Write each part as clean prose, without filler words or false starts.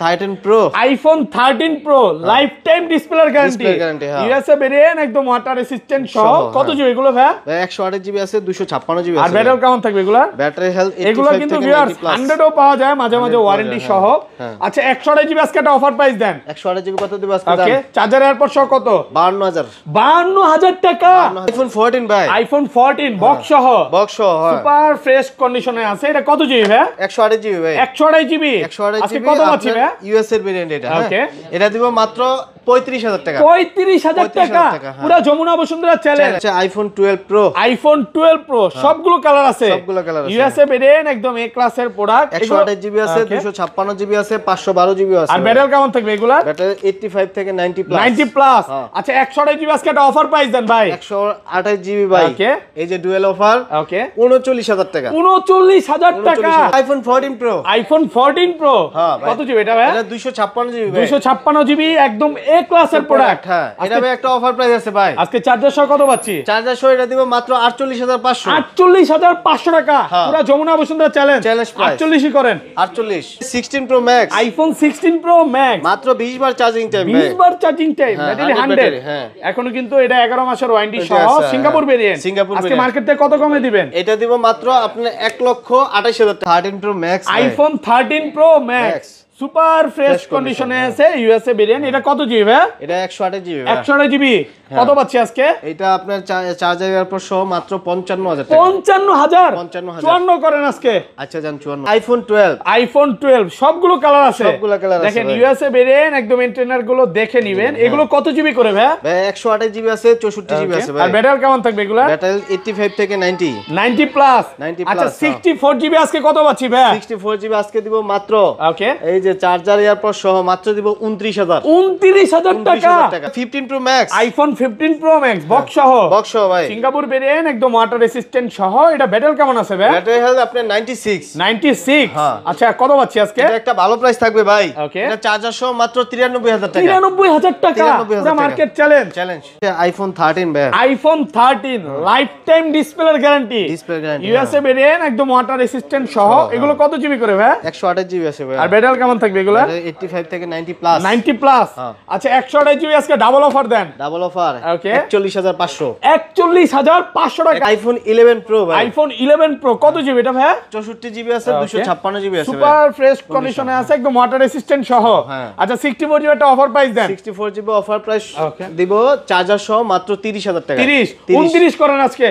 13 pro, iPhone 13 pro life time display guarantee, USA variant, একদম water resistant সহ। কত GB এগুলো ভাই? 128 জিবি আছে, 256 জিবি আছে। আর ব্যাটারি কেমন থাকবে এগুলো? ব্যাটারি হেলথ এগুলো কিন্তু ভিউয়ার্স 100 ও পাওয়া যায় মাঝে মাঝে ওয়ারেন্টি সহ। আচ্ছা 128 জিবি আজকে একটা অফার প্রাইস দেন। 128 জিবি কত দিব আজকে দাম? ওকে, চার্জার এয়ারপড সহ কত? 52000 টাকা। আইফোন 14 ভাই, আইফোন 14 বক্স সহ, বক্স সহ সুপার ফ্রেশ কন্ডিশনে আছে। এটা কত জিবি ভাই? 128 জিবি ভাই, 128 জিবি। 128 আজকে জিবি কত পাচ্ছি ভাই? ইউএস এর ভেরিয়েন্ট এটা। ওকে, এটা দিব মাত্র 35000 টাকা। 35000 টাকা, পুরো যমুনা বসুন্ধরা চ্যালেঞ্জ। আচ্ছা আইফোন 12 প্রো, আইফোন 12 প্রো সবগুলো কালার আছে, সবগুলো কালার আছে। ইউএসএ ভেরিয়েন্ট, একদম এ ক্লাসের প্রোডাক্ট। 128 জিবি আছে, 256 জিবি আছে, 512 জিবি আছে। আর ব্যাটারি কেমন থাকবে এগুলা? ব্যাটারি 85 থেকে 90 প্লাস। 90 প্লাস। আচ্ছা 128 জিবি আজকে একটা অফার প্রাইস দেন ভাই। 128 জিবি ভাই, ওকে, এই যে ডুয়েল অফার। ওকে, 39000 টাকা। 39000 টাকা। আইফোন 14 প্রো, আইফোন 14 প্রো কত জিবি এটা ভাই? এটা 256 জিবি ভাই, 256 জিবি, একদম এ ক্লাসের প্রোডাক্ট। হ্যাঁ, এটা ভাই একটা অফার প্রাইস আছে ভাই। আজকে চার্জার সহ কত পাচ্ছি? চার্জার সহ এটা দিব মাত্র 48500। 48500 টাকা, পুরো Jamuna Bashundhara challenge. Challenge price 48 ই করেন। 48। 16 pro max, iPhone 16 pro max, মাত্র 20 বার চার্জিং টাইম ভাই, 20 বার চার্জিং টাইম, ব্যাটারি 100। হ্যাঁ, এখনো কিন্তু এটা 11 মাসের ওয়ারেন্টি সহ, সিঙ্গাপুর ভেরিয়েন্ট। আজকে মার্কেট থেকে কত কমে দিবেন? এটা দিব মাত্র আপনি 1,28,000 টাকা। 13 pro max, iPhone 13 pro max super fresh কন্ডিশনে আছে, ইউএসএ ভেরিয়েন্ট। এটা কত জিবি ভাই? এটা 128 জিবি। 128 জিবি কত পাচ্ছি আজকে? এটা আপনার চার্জার এয়ারপড সহ মাত্র 55000 টাকা। 55000, 55000 54 করেন আজকে। আচ্ছা জান 54। আইফোন 12, আইফোন 12 সবগুলো কালার আছে, সবগুলো কালার আছে দেখেন ইউএসএ ভেরিয়েন্ট, একদম ইন্টারনাল গুলো দেখে নেবেন। এগুলো কত জিবি করে ভাই? ভাই 128 জিবি আছে, 64 জিবি আছে ভাই। আর ব্যাটারি কেমন থাকবে এগুলা? ব্যাটারি 85 থেকে 90 প্লাস। 90 আচ্ছা প্লাস। 64 জিবি আজকে কত পাচ্ছি ভাই? 64 জিবি আজকে দিব মাত্র, ওকে, এই যে চার্জার এয়ারপড সহ মাত্র দিব 29000। 29000 টাকা। 15 pro max, iPhone 15 pro max box সহ, বক্স সহ ভাই, সিঙ্গাপুর ভেরিয়েন্ট, একদম ওয়াটার রেসিস্ট্যান্ট সহ। এটা ব্যাটারি কেমন আছে ভাই? ব্যাটারি হেলথ আপনার 96। আচ্ছা কত পাচ্ছি আজকে? এটা একটা ভালো প্রাইস থাকবে ভাই। ওকে, এটা চার্জার সহ মাত্র 93000 টাকা। 93000 টাকা, পুরো মার্কেট চ্যালেঞ্জ। আইফোন 13 ভাই, iPhone 13 life time display guarantee, display guarantee, USA variant, একদম ওয়াটার রেসিস্ট্যান্ট সহ। এগুলো কত জিবি করে ভাই? 128 জিবি আছে ভাই। আর ব্যাটারি কেমন থাকবে এগুলো? 85 থেকে 90 প্লাস। 90 প্লাস। আচ্ছা 128 জিবি আজকে ডাবল অফার দেন। ডাবল অফার, ওকে, 41500। 41500 টাকা। আইফোন 11 প্রো ভাই, আইফোন 11 প্রো কত জিবি এটা ভাই? 64 জিবি আছে, 256 জিবি আছে, সুপার ফ্রেশ কন্ডিশনে আছে, একদম ওয়াটার রেসিস্ট্যান্ট সহ। আচ্ছা 64 জিবি একটা অফার প্রাইস দেন। 64 জিবি অফার প্রাইস দিব চার্জার সহ মাত্র 30000 টাকা। 29 করেন আজকে,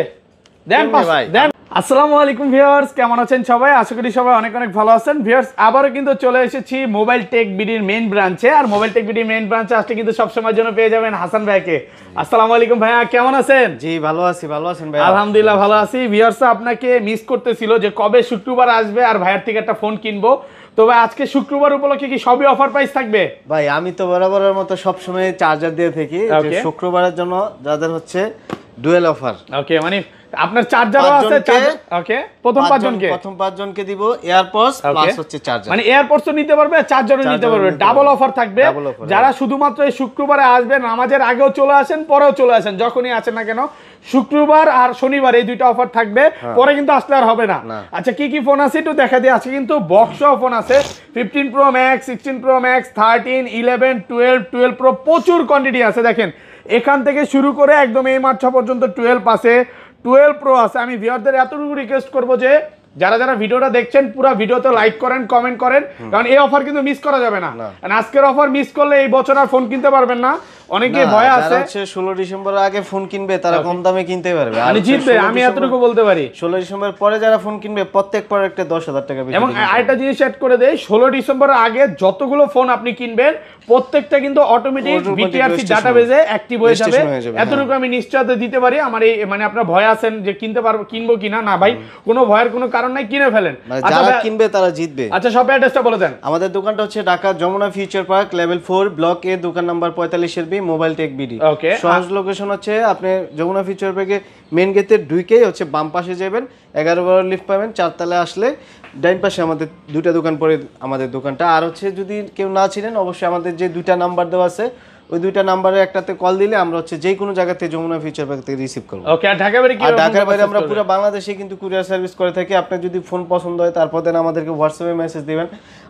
দেন ভাই দেন। আসসালামু আলাইকুম ভিউয়ার্স, কেমন আছেন সবাই? আশা করি সবাই অনেক অনেক ভালো আছেন। ভিউয়ার্স আবারও কিন্তু চলে এসেছি মোবাইল টেক বিডির মেইন ব্রাঞ্চে। আর মোবাইল টেক বিডির মেইন ব্রাঞ্চে আসলে কিন্তু সবসময়ের জন্য পেয়ে যাবেন হাসান ভাইকে। আসসালামু আলাইকুম ভাইয়া, কেমন আছেন? জি ভালো আছি, ভালো আছেন ভাই? আলহামদুলিল্লাহ ভালো আছি। ভিউয়ার্স আপনাকে মিস করতেছিল যে কবে শুক্রবার আসবে আর ভাইয়ার থেকে একটা ফোন কিনবো। তবে আজকে শুক্রবার উপলক্ষে কি সবই অফার প্রাইস থাকবে? ভাই আমি তো বরাবরের মতো সবসময় চার্জার দিয়ে থাকি, যে শুক্রবারের জন্য যাদের হচ্ছে ডুয়েল অফার। ওকে, মানে আপনার চার্জারও আছে। ওকে, প্রথম 5 জনকে দিব এয়ারপডস প্লাস হচ্ছে চার্জার, মানে এয়ারপডস তো নিতে পারবে, চার্জারও নিতে পারবে, ডাবল অফার থাকবে। যারা শুধুমাত্র এই শুক্রবারে আসবেন, নামাজের আগেও চলে আসেন, পরেও চলে আসেন, যখনই আসেন না কেন, শুক্রবার আর শনিবার এই দুইটা অফার থাকবে, পরে কিন্তু আসলে আর হবে না। আচ্ছা কি কি ফোন আছে একটু দেখা দিয়ে। আছে কিন্তু বক্স ফোন আছে, 15 pro max, 16 pro max, 13, 11, 12 pro, প্রচুর কোয়ান্টিটি আছে। দেখেন এখান থেকে শুরু করে একদম এই মার্চ পর্যন্ত 12 আছে, 12 প্রো আছে। আমি ভিউয়ারদের এতটুকু রিকোয়েস্ট করবো যে যারা যারা ভিডিওটা দেখছেন পুরো ভিডিওতে লাইক করেন, কমেন্ট করেন, কারণ এই অফার কিন্তু মিস করা যাবে না। আজকের অফার মিস করলে এই বছর আর ফোন কিনতে পারবেন না। অনেকে ভয় আছে 16 ডিসেম্বরের আগে ফোন কিনবে তারা কম দামে কিনতে পারবে, মানে জিতবে, আমি এতটুকু বলতে পারি। 16 ডিসেম্বর পরে যারা ফোন কিনবে প্রত্যেক প্রোডাক্টে 10000 টাকা বেশি। এবং আরেকটা জিনিস অ্যাড করে দেই, 16 ডিসেম্বরের আগে যতগুলো ফোন আপনি কিনবেন প্রত্যেকটা কিন্তু অটোমেটিক বিটিআরসি ডাটাবেজে অ্যাক্টিভ হয়ে যাবে। এতটুকু আমি নিশ্চয়তা দিতে পারি। আমার এই মানে আপনারা ভয় আছেন যে কিনতে পারবো, কিনবো কিনা, না ভাই কোনো ভয়ের কোনো কারণ নাই, কিনে ফেলেন। যারা কিনবে তারা জিতবে। আচ্ছা সব অ্যাড্রেসটা বলে দেন। আমাদের দোকানটা হচ্ছে Dhaka Jamuna future park level 4 block A, দোকান নাম্বার 45 এর বি, মোবাইল টেক বিডি। সহজ লোকেশন হচ্ছে আপনি যমুনা ফিউচার পার্কে মেইন গেটে ঢুকেই হচ্ছে বাম পাশে যাবেন, 11 লিফট পাবেন, 4 তলায় আসলে ডাইন পাশে আমাদের দুইটা দোকান পরে আমাদের দোকানটা। আর হচ্ছে যদি কেউ না চিনেন অবশ্যই আমাদের যে দুইটা নাম্বার দেওয়া আছে ওই দুইটা নাম্বারে একটাতে কল দিলে আমরা হচ্ছে যে কোনো জায়গা থেকে যমুনা ফিউচার পার্ক থেকে রিসিভ করব। ওকে, আর ঢাকার বাইরে কি? আর ঢাকার বাইরে আমরা পুরো বাংলাদেশে কিন্তু কুরিয়ার সার্ভিস করে থাকি। আপনি যদি ফোন পছন্দ হয় তারপর দেন আমাদেরকে হোয়াটসঅ্যাপে মেসেজ দিবেন,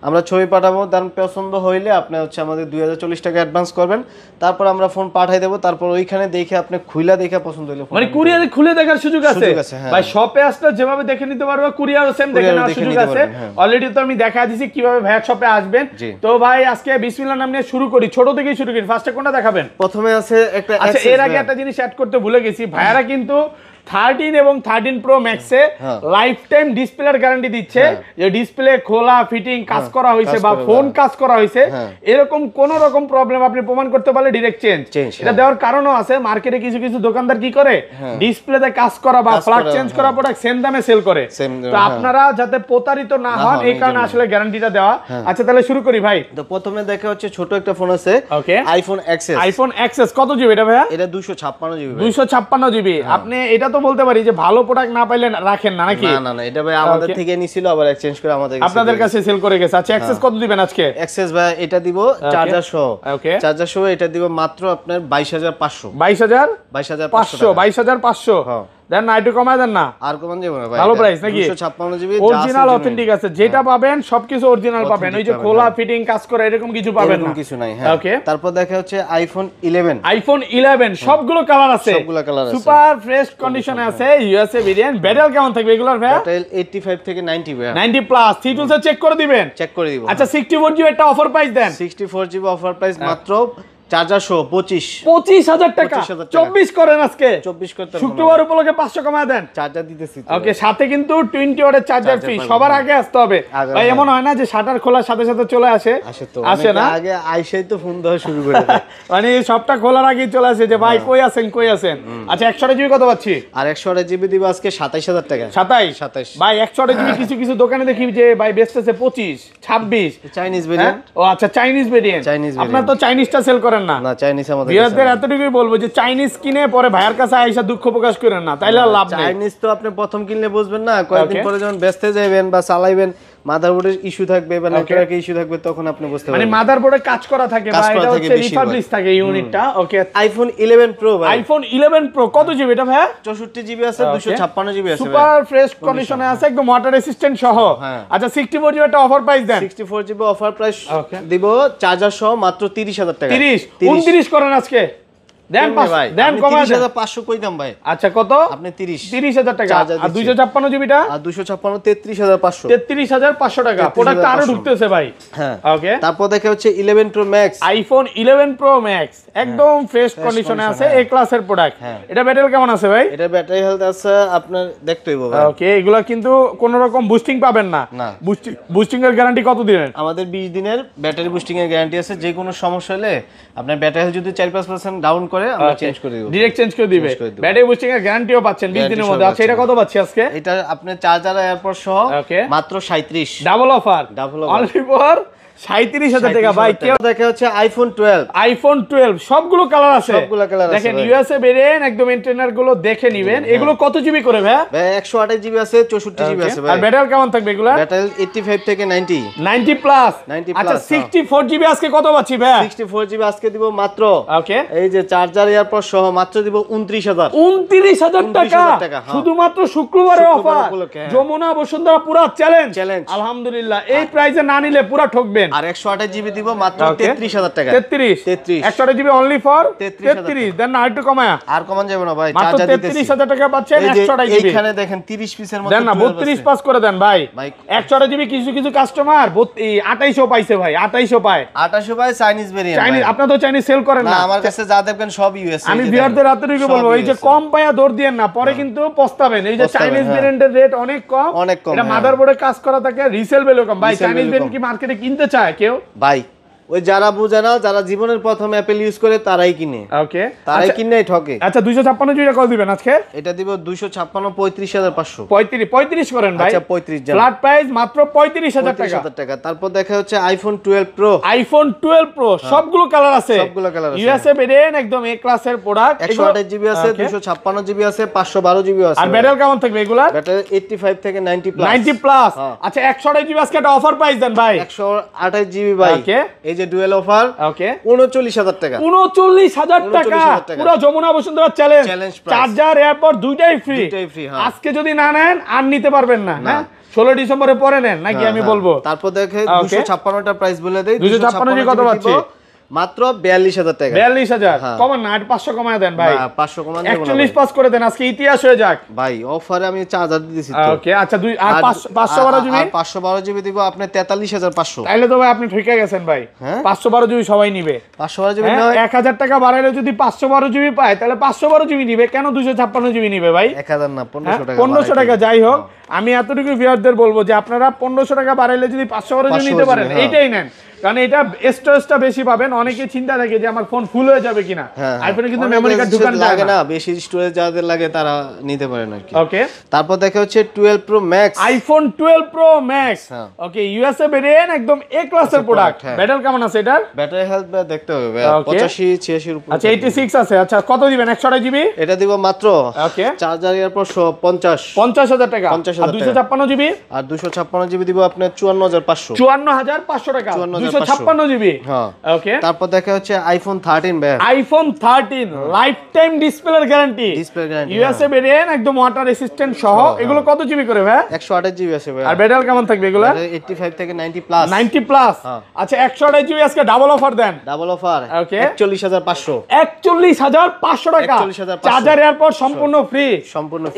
আমরা ছবি পাঠাবো। দাম পছন্দ হইলে আপনি হচ্ছে আমাদের 2040 টাকা অ্যাডভান্স করবেন, তারপর আমরা ফোন পাঠাই দেবো। তারপর ওইখানে দেখে আপনি খুলে দেখে পছন্দ হইলে মানে কুরিয়ারে খুলে দেখার সুযোগ আছে ভাই, শপে আসলে যেভাবে দেখে নিতে পারবে কুরিয়ারও সেম দেখে নেওয়ার সুযোগ আছে। অলরেডি তো আমি দেখা দিয়েছি কিভাবে ভাইয়া শপে আসবেন। তো ভাই আজকে বিসমিল্লাহ নাম নিয়ে শুরু করি, ছোট থেকেই শুরু করি। ফার্স্টে কোনটা দেখাবেন? প্রথমে আছে একটা, আচ্ছা এর আগে একটা জিনিস অ্যাড করতে ভুলে গেছি, ভাইয়ারা কিন্তু 13 এবং 13 প্রো ম্যাক্সে লাইফ টাইম ডিসপ্লের গ্যারান্টি দিচ্ছে, যে ডিসপ্লে খোলা ফিটিং কাজ করা হয়েছে বা ফোন কাজ করা হয়েছে, এরকম কোন রকম প্রবলেম আপনি প্রমাণ করতে পারলে ডাইরেক্ট চেঞ্জ। এটা দেওয়ার কারণও আছে, মার্কেটে কিছু কিছু দোকানদার কি করে ডিসপ্লেতে কাজ করা বা ফ্ল্যাগ চেঞ্জ করা প্রোডাক্ট সেম দামে সেল করে। তো আপনারা যাতে প্রতারিত না হন এই কারণে আসলে গ্যারান্টিটা দেওয়া। আচ্ছা তাহলে শুরু করি ভাই। তো প্রথমে দেখা হচ্ছে ছোট একটা ফোন আছে, ওকে, আইফোন এক্সএস। আইফোন এক্সএস কত জিবি এটা ভাইয়া? এটা 256 জিবি। 256 জিবি। আপনি এটা তো বলতে পারি যে ভালো প্রোডাক্ট না পাইলে রাখেন না নাকি? না না, এটা ভাই আমাদের থেকে নিছিল, আবার এক্সচেঞ্জ করে আমাদের কাছে, আপনাদের কাছে সেল করে গেছে। আচ্ছা এক্সেস কত দিবেন আজকে? এক্সেস ভাই এটা দিব চার্জার সহ। ওকে, চার্জার সহ এটা দিব মাত্র আপনার 22500। 22500 হ্যাঁ, দেন না একটু কমায় দেন না, আর কমান যাব না ভাই। ভালো প্রাইস নাকি? 256 জিবি অরিজিনাল অথেন্টিক আছে, যেটা পাবেন সবকিছু অরিজিনাল পাবেন। ওই যে খোলা ফিটিং কাজ করে এরকম কিছু পাবেন না, কিছু নাই। হ্যাঁ, ওকে। তারপর দেখা হচ্ছে আইফোন 11। আইফোন 11 সবগুলো কালার আছে, সবগুলো কালার আছে, সুপার ফ্রেশ কন্ডিশনে আছে। USA variant. ব্যাটারি কেমন থাকবে এগুলোর ভাই? ব্যাটারি 85 থেকে 90 ভাই। 90 প্লাস। থ্রি টুলস চেক করে দিবেন? চেক করে দিব। আচ্ছা 64 জিবি একটা অফার প্রাইস দেন। 64 জিবি অফার প্রাইস মাত্র চার্জার সহ 25000 টাকা। 24 করেন আজকে, 24 করতে শুক্রবার উপলক্ষে 500 কমায় দেন। চার্জার দিতেছি। ওকে, সাথে কিন্তু 20 ওয়াটের চার্জার ফ্রি। সবার আগে আসতে হবে ভাই, এমন হয় না যে শাটার খোলার সাথে সাথে চলে আসে। আসে না, আগে আইসাই তো ফোন দেওয়া শুরু করে দেয়। মানে সবটা খোলার আগেই চলে আসে যে ভাই কই আছেন কই আছেন। আচ্ছা 128 জিবি কত পাচ্ছি? আর 128 জিবি দিব আজকে 27000 টাকা। 27 ভাই 128 জিবি কিছু কিছু দোকানে দেখি যে ভাই বেচতেছে 25 26। Chinese variant. ও আচ্ছা চাইনিজ ভেরিয়েন্ট। আপনারা তো চাইনিজটা সেল করেন না? না, চাইনিজ আমাদের বিয়ারদের এতটুকুই বলবো যে চাইনিজ কিনে পরে ভাইয়ের কাছে আইসা দুঃখ প্রকাশ করেন না, তাইলে লাভ নাই। চাইনিজ তো আপনি প্রথম কিনলে বুঝবেন না, কয়েকদিন পরে যখন ব্যস্ত যাবেন বা চালাইবেন মাদারবোর্ডের ইস্যু থাকবে বা নেটওয়ার্কের ইস্যু থাকবে, তখন আপনি বুঝতে পারবেন। মানে মাদারবোর্ডে কাজ করা থাকে বা এটা হচ্ছে রিফাবলিশ থাকে ইউনিটটা। ওকে, আইফোন 11 প্রো ভাই। আইফোন 11 প্রো কত জিবি এটা ভাই? 64 জিবি আছে, 256 জিবি আছে, সুপার ফ্রেশ কন্ডিশনে আছে, একদম ওয়াটার রেসিস্ট্যান্ট সহ। আচ্ছা 64 জিবি একটা অফার প্রাইস দেন। 64 জিবি অফার প্রাইস দিব চার্জার সহ মাত্র 30000 টাকা। 29 করেন আজকে। দেন ভাই, দেন কমায় 30500 কই দাম ভাই? আচ্ছা কত? আপনি 30000 টাকা। আর 256 জিবিটা? আর 256 33500। 33500 টাকা। প্রোডাক্ট আরো ঢুকতেছে ভাই। হ্যাঁ, ওকে। তারপর দেখা হচ্ছে 11 pro max. IPhone 11 pro max একদম ফ্রেশ কন্ডিশনে আছে, এ ক্লাসের প্রোডাক্ট। এটা ব্যাটারি কেমন আছে ভাই? এটা ব্যাটারি হেলথ আছে আপনার দেখতেই হবে ভাই। ওকে, এগুলা কিন্তু কোন রকম বুস্টিং পাবেন না। বুস্টিং এর গ্যারান্টি কত দিনের? আমাদের 20 দিনের ব্যাটারি বুস্টিং এর গ্যারান্টি আছে। যে কোনো সমস্যা হলে আপনার ব্যাটারি হেলথ যদি 4-5% ডাউন করে আমরা চেঞ্জ করে দেব, ডাইরেক্ট চেঞ্জ করে দিবে। ব্যাটারি বুস্টিং এর গ্যারান্টিও পাচ্ছেন 20 দিনের মধ্যে। আচ্ছা এটা কত পাচ্ছি আজকে? এটা আপনি চার্জার এয়ারপড সহ মাত্র 37। ডাবল অফার অনলি ফর 37000 টাকা ভাই। কেউ দেখা হচ্ছে আইফোন 12। আইফোন 12 সবগুলো কালার আছে, সবগুলো কালার আছে। দেখেন ইউএসএ ভেরিয়েন্ট একদম ইন্টারনাল গুলো দেখে নেবেন। এগুলো কত জিবি করে ভাই? ভাই 128 জিবি আছে, 64 জিবি আছে ভাই। আর ব্যাটারি কেমন থাকবে এগুলা? ব্যাটারি 85 থেকে 90 প্লাস। 90 আচ্ছা 64 জিবি আজকে কত পাচ্ছি ভাই? 64 জিবি আজকে দিব মাত্র, ওকে, এই যে চার্জার এয়ারপড সহ মাত্র দিব 29000। 29000 টাকা শুধুমাত্র শুক্রবারের অফার। যমুনা বসুন্ধরা পুরো চ্যালেঞ্জ। আলহামদুলিল্লাহ, এই প্রাইসে না নিলে পুরো ঠকবেন। আর 128 জিবি দিব মাত্র 33000 টাকা। 33 128 জিবি অনলি ফর 33। দেন না একটু কমায়া, আর কমান যাবে না ভাই। চার্জার দিতেছি 33000 টাকা পাচ্ছেন 128 জিবি। এখানে দেখেন 30 পিসের মতো দেন না 32 পাস করে দেন ভাই। 128 জিবি কিছু কিছু কাস্টমার 2800 পাইছে ভাই, 2800 পায়। 2800 পায় চাইনিজ ভেরিয়েন্ট। চাইনিজ আপনি তো চাইনিজ সেল করেন না? আমার কাছে যা দেখবেন সব ইউএস। আমি বিয়ারদের রাত্রিকে বলবো এই যে কম পায়া দৌড় দিয়েন না, পরে কিন্তু পস্তাবেন। এই যে চাইনিজ ভেরিয়েন্টের রেট অনেক কম, এটা মাদারবোর্ডে কাজ করা থাকে, রিসেল ভ্যালু কম ভাই। চাইনিজ ভেরিয়েন্ট কি মার্কেটে কিনতে চায় কেউ ভাই? ওই যারা বুঝে না, যারা জীবনের প্রথম অ্যাপেল ইউজ করে তারাই কিনে। ওকে, তারাই কিনেই ঠকে। আচ্ছা 256 জিবি কত দিবেন আজকে? এটা দিব 256 35500। 35 করেন ভাই। আচ্ছা 35 জান। ফ্ল্যাট প্রাইস মাত্র 35000 টাকা। তারপর দেখা হচ্ছে আইফোন 12 প্রো। আইফোন 12 প্রো সবগুলো কালার আছে, সবগুলো কালার আছে। ইউএসএ ভেরিয়েন্ট একদম এ ক্লাসের প্রোডাক্ট। 128 জিবি আছে, 256 জিবি আছে, 512 জিবি আছে। আর ব্যাটারি কেমন থাকবে এগুলা? ব্যাটারি 85 থেকে 90 প্লাস। 90 প্লাস। আচ্ছা 128 জিবি আজকে একটা অফার প্রাইস দেন ভাই। 128 জিবি ভাই। এই যে যে ডুয়েল অফার ওকে 39000 টাকা 39000 টাকা পুরো Jamuna Bashundhara challenge charger airpod দুইটাই ফ্রি আজকে যদি না নেন আর নিতে পারবেন না হ্যাঁ 16 ডিসেম্বরে পরে নেন নাকি আমি বলবো তারপর দেখে 256 টা প্রাইস বলে দেই 256 কত পাচ্ছি মাত্র 42000 টাকা 42000 কমান না 500 কমায় দেন ভাই 500 কমান দেব 41 পাস করে দেন আজকে ইতিহাস হয়ে যাক ভাই অফারে আমি 4000 দিয়েছি তো ওকে আচ্ছা 512 জিবি আর 512 জিবি দিব আপনি 43500 তাইলে তো ভাই আপনি ঠিকই গেছেন ভাই 512 জিবি সবাই নিবে 512 জিবি না 1000 টাকা বাড়াইলে যদি 512 জিবি পায় তাহলে 512 জিবি নিবে কেন 256 জিবি নিবে ভাই 1000 না 1500 টাকা 1500 টাকা যাই হোক আমি এতটুকু ভিউয়ারদের বলবো যে আপনারা 1500 টাকা বাড়াইলে যদি 512 জিবি নিতে পারেন এইটাই নেন কারণ এটা স্টোরেজটা বেশি পাবেন অনেকে চিন্তা থাকে যে আমার ফোন ফুল হয়ে যাবে কিনা আইফোনে কিন্তু মেমরি কার্ড ঢোকানো লাগে না বেশি স্টোরেজ যাদের লাগে তারা নিতে পারেন আর কি ওকে তারপর দেখা হচ্ছে 12 pro max iPhone 12 pro max ওকে ইউএসএ ভেরিয়েন্ট একদম এ ক্লাসের প্রোডাক্ট ব্যাটারি কেমন আছে এটার ব্যাটারি হেলথ দেখতে হবে 85 86 এর উপর আচ্ছা 86 আছে আচ্ছা কত দিবেন 128 জিবি এটা দিব মাত্র ওকে চার্জার এর পর 50000 টাকা আর 256 জিবি আর 256 জিবি দিব আপনি 54500 54500 টাকা 256 জিবি হ্যাঁ ওকে তারপর দেখা হচ্ছে আইফোন 13 ভাই iPhone 13 life time display guarantee USA variant একদম ওয়াটার রেসিস্ট্যান্ট সহ এগুলো কত জিবি করে ভাই 128 জিবি আছে ভাই আর ব্যাটারি কেমন থাকবে এগুলো 85 থেকে 90 প্লাস 90 প্লাস আচ্ছা 128 জিবি আজকে ডাবল অফার দেন ডাবল অফার ওকে 41500 41500 টাকা চার্জার এয়ারপড সম্পূর্ণ ফ্রি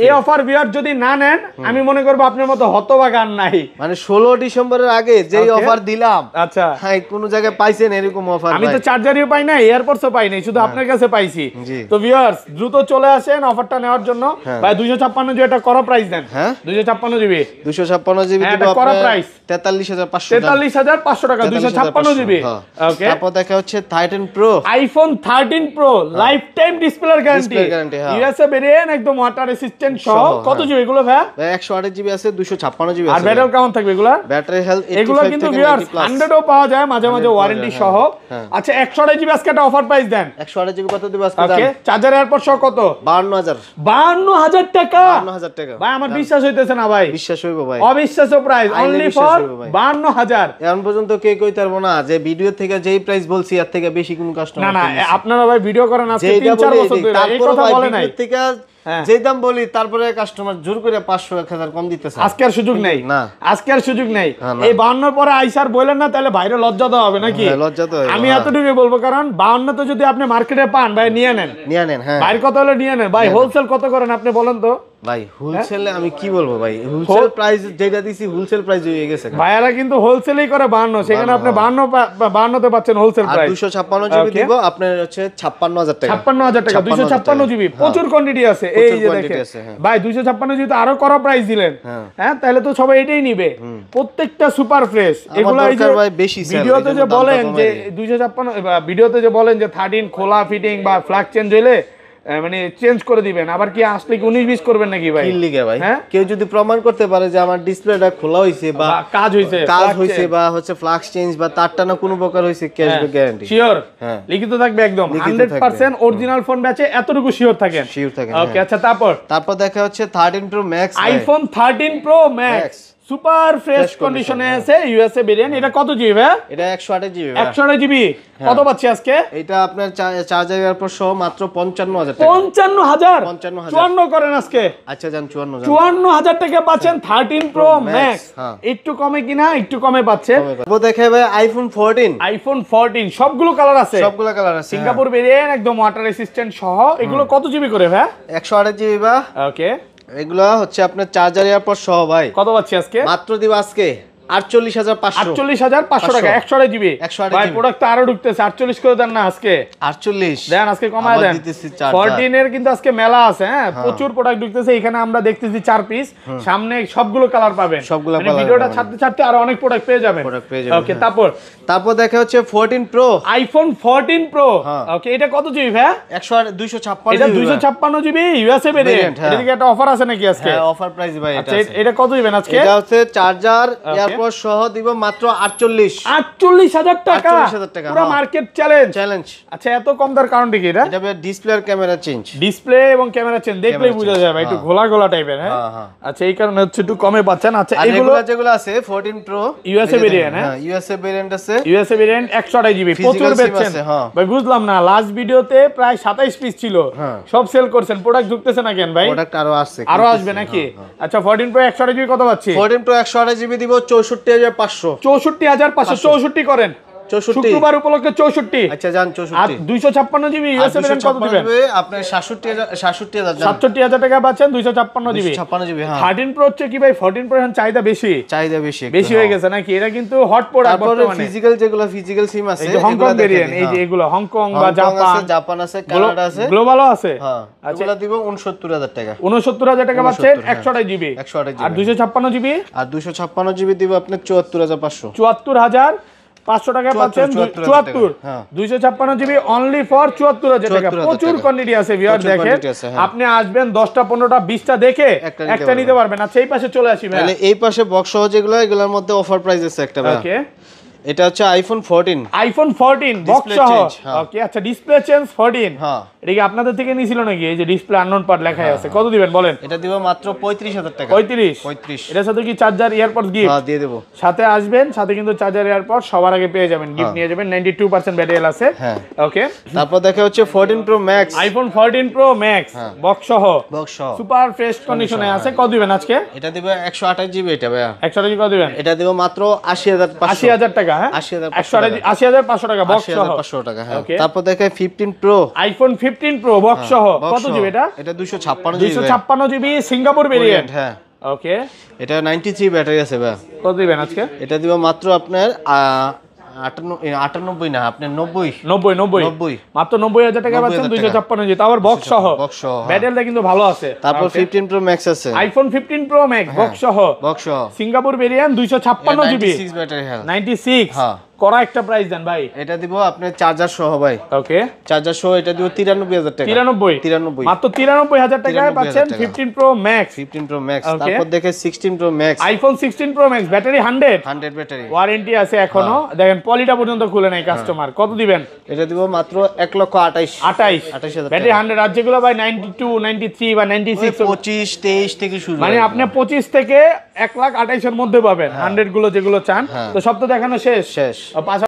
এই অফার ভিউয়ার যদি না নেন আমি মনে করব আপনার মতো হতভাগা আর নাই মানে 16 ডিসেম্বরের আগে যেই অফার দিলাম আচ্ছা হ্যাঁ কোন জায়গায় পাইছেন এরকম অফার আমি তো চার্জারও পাই না এয়ারপডসও পাই নাই শুধু আপনার কাছে পাইছি তো ভিউয়ার্স দ্রুত চলে আসেন অফারটা নেওয়ার জন্য ভাই 256 জিবি এটা করা প্রাইস দেন হ্যাঁ 256 জিবি 256 জিবি দিব করা প্রাইস 43500 43500 টাকা 256 জিবি ওকে তারপর দেখা হচ্ছে 13 pro iPhone 13 pro life time display guarantee USA variant একদম ওয়াটার রেসিস্ট্যান্ট সহ কত জিবি এগুলো ভাই 128 জিবি আছে 256 জিবি আছে আর ব্যাটারি কেমন থাকবে এগুলো ব্যাটারি হেলথ 85 এগুলো কিন্তু ভিউয়ার্স 100 ও পাওয়া যায় মাঝে মাঝে ওয়ারেন্টি সহ আচ্ছা 128 জিবি আজকে একটা অফার প্রাইস দেন 128 জিবি কত দিব আজকে দাম ওকে চার্জার এয়ারপড সহ কত 52000 টাকা 52000 টাকা ভাই আমার বিশ্বাস হইতেছে না ভাই বিশ্বাস হইব ভাই অবিশ্বাস্য প্রাইস অনলি ফর 52000 এখন পর্যন্ত কে কইতে পারবো না যে ভিডিও থেকে যেই প্রাইস বলছি এর থেকে বেশি কোন কাস্টমার না না আপনারা ভাই ভিডিও করেন আজকে 3-4 বছর ধরে এই কথা বলে নাই থেকে যে দাম বলি তারপরে কাস্টমার জোর করে 500 1000 কম দিতেছে আজকে আর সুযোগ নেই না আজকে আর সুযোগ নেই এই 52 পরে আইসার বলেন না তাহলে বাইরে লজ্জা তো হবে নাকি লজ্জা তো আমি এতটুকু বলবো কারণ 52 তো যদি আপনি মার্কেটে পান ভাই নিয়ে নেন হ্যাঁ বাইরে কত হলো নিয়ে নেন ভাই হোলসেল কত করেন আপনি বলেন তো ভাই হোলসেলে আমি কি বলবো ভাই হোলসেল প্রাইস যেটা দিছি হোলসেল প্রাইস হয়ে গেছে ভাইয়ারা কিন্তু হোলসেলই করে 52 সেখানে আপনি 52 তে পাচ্ছেন হোলসেল প্রাইস 256 জিবি দিব আপনার হচ্ছে 56000 টাকা 56000 টাকা 256 জিবি প্রচুর কোয়ান্টিটি আছে এই যে দেখেন ভাই 256 জিবি তো আরো করা প্রাইস দিলেন হ্যাঁ তাহলে তো সবাই এটাই নিবে প্রত্যেকটা সুপার ফ্রেশ এগুলো এই যে ভিডিওতে যে বলেন যে 256 ভিডিওতে যে বলেন যে 13 খোলা ফিটিং বা ফ্ল্যাগ চেঞ্জ হইলে মানে চেঞ্জ করে দিবেন আবার কি আসলে কি 19 20 করবেন নাকি ভাই কি লিখে ভাই কেউ যদি প্রমাণ করতে পারে যে আমার ডিসপ্লেটা খোলা হইছে বা কাজ হইছে বা হচ্ছে ফ্লাক্স চেঞ্জ বা তারটা না কোনো প্রকার হইছে ক্যাশব্যাক গ্যারান্টি শিওর লিখিত থাকবে একদম 100% অরিজিনাল ফোন ব্যাচে এতটুকু শিওর থাকেন ওকে আচ্ছা তারপর দেখা হচ্ছে 13 pro max iPhone 13 pro max super fresh কন্ডিশনে আছে ইউএসএ ভেরিয়েন্ট এটা কত জিবি ভাই এটা 128 জিবি 128 জিবি কত পাচ্ছি আজকে এটা আপনার চার্জার এয়ারপড সহ মাত্র 55000 টাকা 55000 54 করেন আজকে আচ্ছা জান 54000 টাকা পাচ্ছেন 13 প্রো ম্যাক্স একটু কমে কিনা একটু কমে পাচ্ছেন ও দেখে ভাই আইফোন 14 সবগুলো কালার আছে সিঙ্গাপুর ভেরিয়েন্ট একদম ওয়াটার রেসিস্ট্যান্ট সহ এগুলো কত জিবি করে ভাই 128 জিবি বা ওকে এগুলা হচ্ছে আপনার চার্জার এয়ারপড সহ ভাই কত পাচ্ছি আজকে মাত্র দিব আজকে 48500 টাকা 128 জিবি ভাই প্রোডাক্ট তো আরো ঢুকতেছে 48 করে দেন না আজকে 48 দেন আজকে কমায় দেন 14 এর কিন্তু আজকে মেলা আছে হ্যাঁ প্রচুর প্রোডাক্ট ঢুকতেছে এখানে আমরা দেখতেছি 4 পিস সামনে সবগুলো কালার পাবেন মানে ভিডিওটা ছাড়তে আরো অনেক প্রোডাক্ট পেয়ে যাবেন ওকে তারপর দেখা হচ্ছে 14 প্রো আইফোন 14 প্রো ওকে এটা কত জিবি ভাই 256 এটা 256 জিবি ইউএসএ ভেরিয়েন্ট এটা কি একটা অফার আছে নাকি আজকে হ্যাঁ অফার প্রাইস ভাই আচ্ছা এটা কত দিবেন আজকে এটা হচ্ছে চার্জার তারপর সহ দিব মাত্র 48,000 টাকা। 48,000 টাকা পুরো মার্কেট চ্যালেঞ্জ। আচ্ছা এত কম দার কারণটা কি এটা? এটা ডিসপ্লে আর ক্যামেরা চেঞ্জ। ডিসপ্লে এবং ক্যামেরা চেঞ্জ দেখলেই বোঝা যায় ভাই, একটু ঘোলা টাইপের। হ্যাঁ আচ্ছা এই কারণে হচ্ছে একটু কমে পাচ্ছেন। আচ্ছা এগুলো যেগুলো আছে 14 প্রো ইউএসএ ভেরিয়েন্ট। হ্যাঁ ইউএসএ ভেরিয়েন্ট আছে, ইউএসএ ভেরিয়েন্ট 128 জিবি প্রচুর বেচছেন ভাই। বুঝলাম না, লাস্ট ভিডিওতে প্রায় 27 পিস ছিল, সব সেল করছেন, প্রোডাক্ট ঢুকতেছে না কেন ভাই? প্রোডাক্ট আরো আসবে নাকি? আচ্ছা 14 প্রো 128 জিবি কত পাচ্ছি? 14 প্রো 128 জিবি দিব 64,500। 64,500 64 করেন শুক্রবার উপলক্ষে 64। আচ্ছা জান 64। আর 256 জিবি ইউএসএ ভেরিয়েন্ট কত দিবেন? আপনি 67,000 67,000 টাকা পাচ্ছেন 256 জিবি। 256 জিবি। হ্যাঁ 13 প্রো হচ্ছে কি ভাই, 14 প্রো এখন চাহিদা বেশি হয়ে গেছে নাকি? এটা কিন্তু হট প্রোডাক্ট বর্তমানে। ফিজিক্যাল যেগুলো ফিজিক্যাল সিম আছে এই যে হংকং ভেরিয়েন্ট, এই যে এগুলো হংকং বা জাপান আছে, কানাডা আছে, গ্লোবালও আছে। হ্যাঁ এগুলো দিব 69,000 টাকা। 69,000 টাকা পাচ্ছেন 128 জিবি। আর 256 জিবি? আর 256 জিবি দিব আপনি 74,500। 74,500 টাকা পাচ্ছেন। 74 256 জিবি অনলি ফর 74,000 টাকা। প্রচুর কোয়ান্টিটি আছে ভিউয়ার, দেখেন আপনি আসবেন 10টা 15টা 20টা দেখে একটা নিতে পারবেন। আচ্ছা এই পাশে চলে আসি ভাই। তাহলে এই পাশে বক্স সহ যেগুলো, এগুলোর মধ্যে অফার প্রাইস আছে একটা ভাই। ওকে এটা হচ্ছে আইফোন 14 বক্স সহ। ওকে আচ্ছা ডিসপ্লে চেঞ্জ 14। হ্যাঁ এটা কি আপনাদের থেকে নিছিল নাকি? এই যে ডিসপ্লে আননোন পার্ট লেখাই আছে, কত দিবেন বলেন? এটা দিব মাত্র 35,000 টাকা। 35। এটার সাথে কি চার্জার এয়ারপডস গিফট? হ্যাঁ দিয়ে দেব। সাথে আসবেন, সাথে কিন্তু চার্জার এয়ারপড সবার আগে পেয়ে যাবেন, গিফট নিয়ে যাবেন। 92% ব্যাটারি আছে। হ্যাঁ ওকে তারপর দেখা হচ্ছে 14 pro max, iPhone 14 pro max box সহ সুপার ফ্রেশ কন্ডিশনে আছে। কত দিবেন আজকে? এটা দিব 128 জিবি। এটা ভাই 128 জিবি কত দিবেন? এটা দিব মাত্র 80,500 টাকা। হ্যাঁ 80,500 টাকা বক্স সহ। 80,500 টাকা। হ্যাঁ তারপর দেখে 15 প্রো, আইফোন 15 প্রো বক্স সহ। কত জিবি এটা? এটা 256 জিবি সিঙ্গাপুর ভেরিয়েন্ট। হ্যাঁ ওকে এটা 93 ব্যাটারি আছে ভাই। কত দিবেন আজকে? এটা দিব মাত্র আপনার 98 না, আপনি 90 মাত্র 90,000 টাকা পাচ্ছেন 256 জিবি, তারপর বক্স সহ। ব্যাটারিটা কিন্তু ভালো আছে। তারপর 15 প্রো ম্যাক্স আছে, আইফোন 15 প্রো ম্যাক্স বক্স সহ সিঙ্গাপুর ভেরিয়েন্ট 256 জিবি 96 ব্যাটারি। হ্যাঁ 96 হ্যাঁ করা একটা প্রাইস দেন ভাই। এটা দিব আপনি চার্জার সহ ভাই। ওকে চার্জার সহ এটা দিব 93,000 টাকা। 93 মাত্র 93,000 টাকায় পাচ্ছেন 15 প্রো ম্যাক্স। তারপর দেখে 16 pro max, iPhone 16 pro max battery 100 battery, warranty আছে এখনো। দেখেন পলিটা পর্যন্ত খুলে নাই কাস্টমার। কত দিবেন? এটা দিব মাত্র 1,28,000 ব্যাটারি 100। আর যেগুলো ভাই 92 93 বা 96 25 23 থেকে শুরু, মানে আপনি 25 থেকে 1,28,000 এর মধ্যে পাবেন 100 গুলো যেগুলো চান। তো সব তো দেখানো শেষ।